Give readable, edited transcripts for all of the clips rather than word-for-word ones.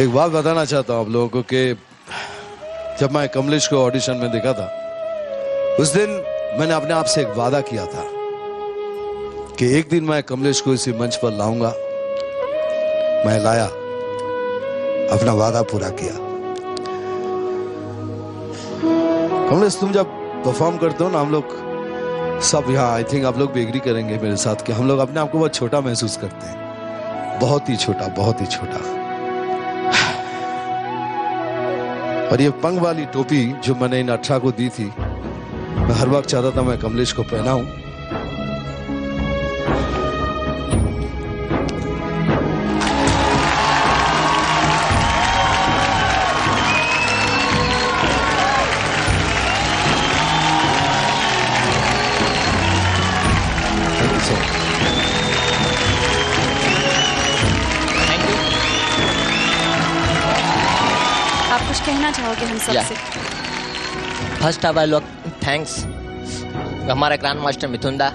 एक बात बताना चाहता हूँ आप लोगों को कि जब मैं कमलेश को ऑडिशन में देखा था, उस दिन मैंने अपने आप से एक वादा किया था कि एक दिन मैं कमलेश को इसी मंच पर लाऊंगा। मैं लाया, अपना वादा पूरा किया। कमलेश, तुम जब परफॉर्म करते हो ना, हम लोग सब यहाँ, आई थिंक आप लोग भी एग्री करेंगे मेरे साथ कि हम लोग अपने आप को बहुत छोटा महसूस करते हैं, बहुत ही छोटा, बहुत ही छोटा। और ये पंख वाली टोपी जो मैंने इन 18 को दी थी, मैं हर वक्त चाहता था मैं कमलेश को पहनाऊं। आप कुछ कहना चाहोगे हम सबसे? फर्स्ट ऑफ ऑल थैंक्स हमारे ग्रैंड मास्टर मिथुन दा।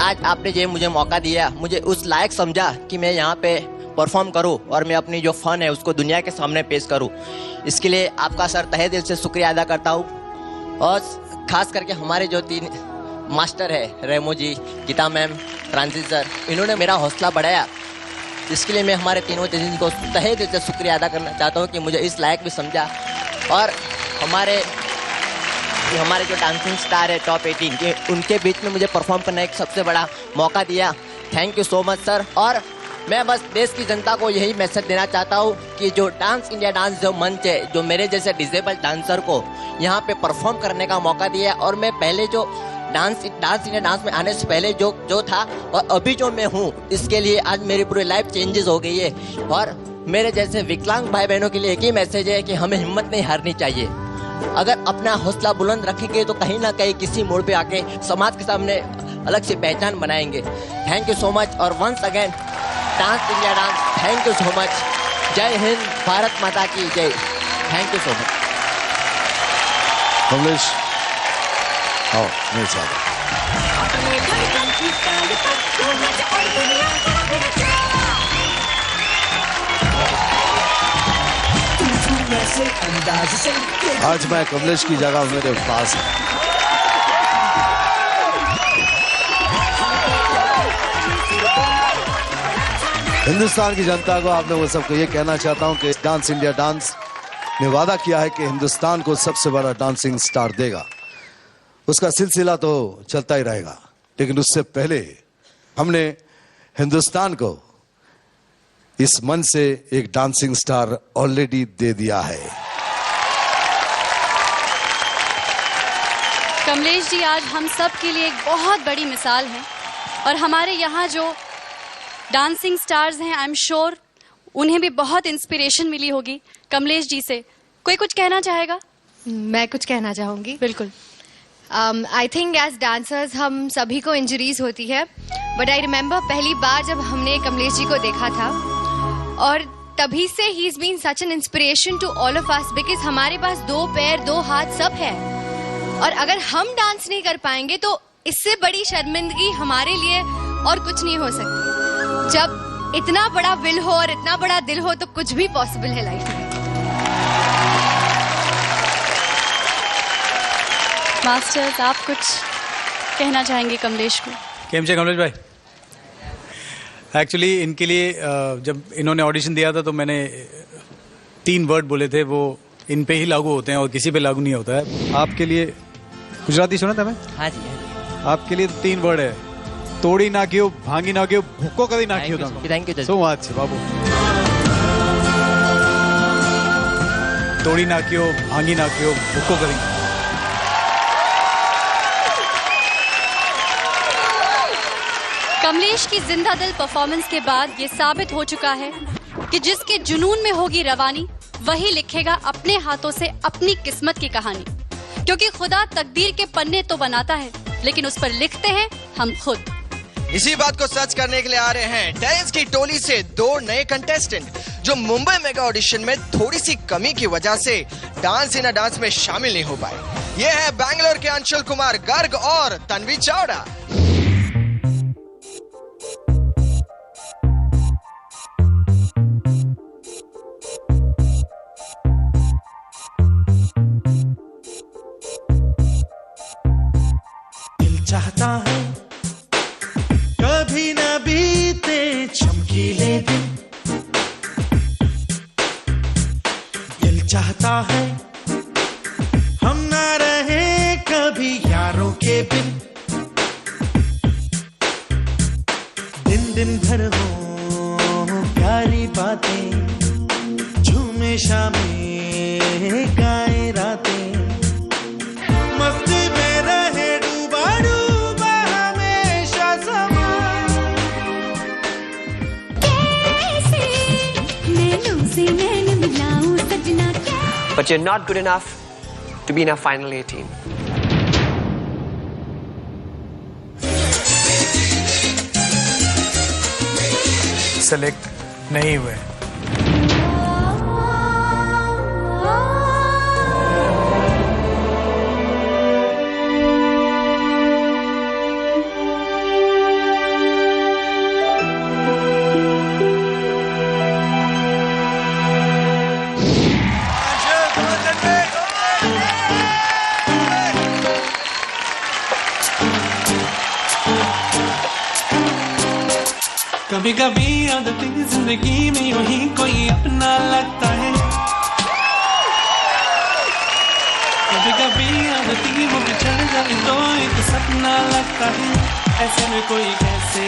आज आपने जो मुझे मौका दिया, मुझे उस लायक समझा कि मैं यहाँ पे परफॉर्म करूँ और मैं अपनी जो फन है उसको दुनिया के सामने पेश करूँ। इसके लिए आपका सर तहे दिल से शुक्रिया अदा करता हूँ। और ख़ास करके हमारे जो 3 मास्टर है, रेमो जी, गीता मैम, फ्रांसिस सर, इन्होंने मेरा हौसला बढ़ाया। इसके लिए मैं हमारे तीनों जजेस को तहे दिल से शुक्रिया अदा करना चाहता हूँ कि मुझे इस लायक भी समझा। और हमारे जो डांसिंग स्टार है टॉप 18 के, उनके बीच में मुझे परफॉर्म करने एक सबसे बड़ा मौका दिया। Thank you so much sir. और मैं बस देश की जनता को यही मैसेज देना चाहता हूँ कि जो डांस इंडिया डांस जो मंच है, जो मेरे जैसे डिसेबल डांसर को यहाँ पे परफॉर्म करने का मौका दिया, और मैं पहले जो डांस इंडिया डांस में आने से पहले जो था और अभी जो मैं हूँ, इसके लिए आज मेरी पूरी लाइफ चेंजेस हो गई है। और मेरे जैसे विकलांग भाई बहनों के लिए एक ही मैसेज है कि हमें हिम्मत नहीं हारनी चाहिए। अगर अपना हौसला बुलंद रखेंगे तो कहीं ना कहीं किसी मोड़ पे आके समाज के सामने अलग से पहचान बनाएंगे। Thank you so much. और once again dance India dance, thank you so much. जय हिंद, भारत माता की जय। Thank you so much. Kamlesh, आओ मेरे साथ। आज मैं कमलेश की जगह मेरे पास है। हिंदुस्तान की जनता को, आप लोगों सबको ये कहना चाहता हूं कि डांस इंडिया डांस ने वादा किया है कि हिंदुस्तान को सबसे बड़ा डांसिंग स्टार देगा। उसका सिलसिला तो चलता ही रहेगा, लेकिन उससे पहले हमने हिंदुस्तान को इस मंच से एक डांसिंग स्टार ऑलरेडी दे दिया है। कमलेश जी आज हम सब के लिए एक बहुत बड़ी मिसाल हैं, और हमारे यहाँ जो डांसिंग स्टार्स हैं, आई एम श्योर उन्हें भी बहुत इंस्पिरेशन मिली होगी कमलेश जी से। कोई कुछ कहना चाहेगा? मैं कुछ कहना चाहूंगी। बिल्कुल। आई थिंक एज डांसर्स हम सभी को इंजरीज होती है, बट आई रिमेम्बर पहली बार जब हमने कमलेश जी को देखा था, और तभी से ही is been such an inspiration to all of us, because हमारे पास 2 पैर 2 हाथ सब है, और अगर हम डांस नहीं कर पाएंगे तो इससे बड़ी शर्मिंदगी हमारे लिए और कुछ नहीं हो सकती। जब इतना बड़ा विल हो और इतना बड़ा दिल हो तो कुछ भी पॉसिबल है लाइफ में। मास्टर्स, आप कुछ कहना चाहेंगे कमलेश को? केम से कमलेश भाई, एक्चुअली इनके लिए जब इन्होंने ऑडिशन दिया था तो मैंने 3 वर्ड बोले थे, वो इन पे ही लागू होते हैं और किसी पे लागू नहीं होता है। आपके लिए गुजराती सुना था मैं? हाँ जी, हाँ जी। आपके लिए 3 वर्ड है, तोड़ी ना क्यों, भांगी ना क्यों, भूको कभी ना क्यों। थैंक यू सो मच बाबू। तोड़ी ना क्यों, भांगी ना क्यों, भूको कभी। कमलेश की जिंदा दिल परफॉर्मेंस के बाद ये साबित हो चुका है कि जिसके जुनून में होगी रवानी, वही लिखेगा अपने हाथों से अपनी किस्मत की कहानी। क्योंकि खुदा तकदीर के पन्ने तो बनाता है, लेकिन उस पर लिखते हैं हम खुद। इसी बात को सच करने के लिए आ रहे हैं टैलेंट्स की टोली से 2 नए कंटेस्टेंट जो मुंबई मेगा ऑडिशन में थोड़ी सी कमी की वजह से डांस इन डांस में शामिल नहीं हो पाए। ये है बैंगलोर के अंशुल कुमार गर्ग और तन्वी चावड़ा। चाहता है हम ना रहे कभी यारों के बिन, दिन दिन भर हो प्यारी बातें, झूमे शामें गाए रातें, मस्ती में रहे डूबा डूबा हमेशा समा। कैसे नैनों से नैन मिलाऊं सजना क्या? But you're not good enough to be in a final 18. Select नहीं हुए। कभी कभी आदतें जिंदगी में यूं ही कोई अपना लगता है, कभी कभी आदतें वो बिछड़ जाए तो एक सपना लगता है। ऐसे में कोई कैसे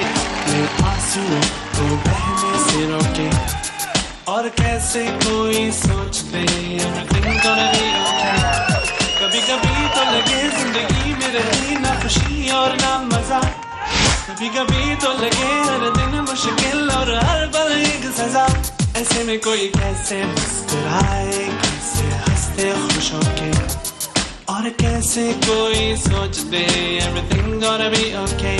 मेरे आंसुओं को बहने से रोके, और कैसे कोई सोच दे everything gonna be okay। कभी कभी तो लगे जिंदगी में रही ना खुशी और ना मजा, कभी कभी तो लगे हर दिन मुश्किल और हर पल एक सजा। ऐसे में कोई कैसे मुस्कुराए, कैसे हंसते खुश होके, और कैसे कोई सोच दे everything gonna be okay।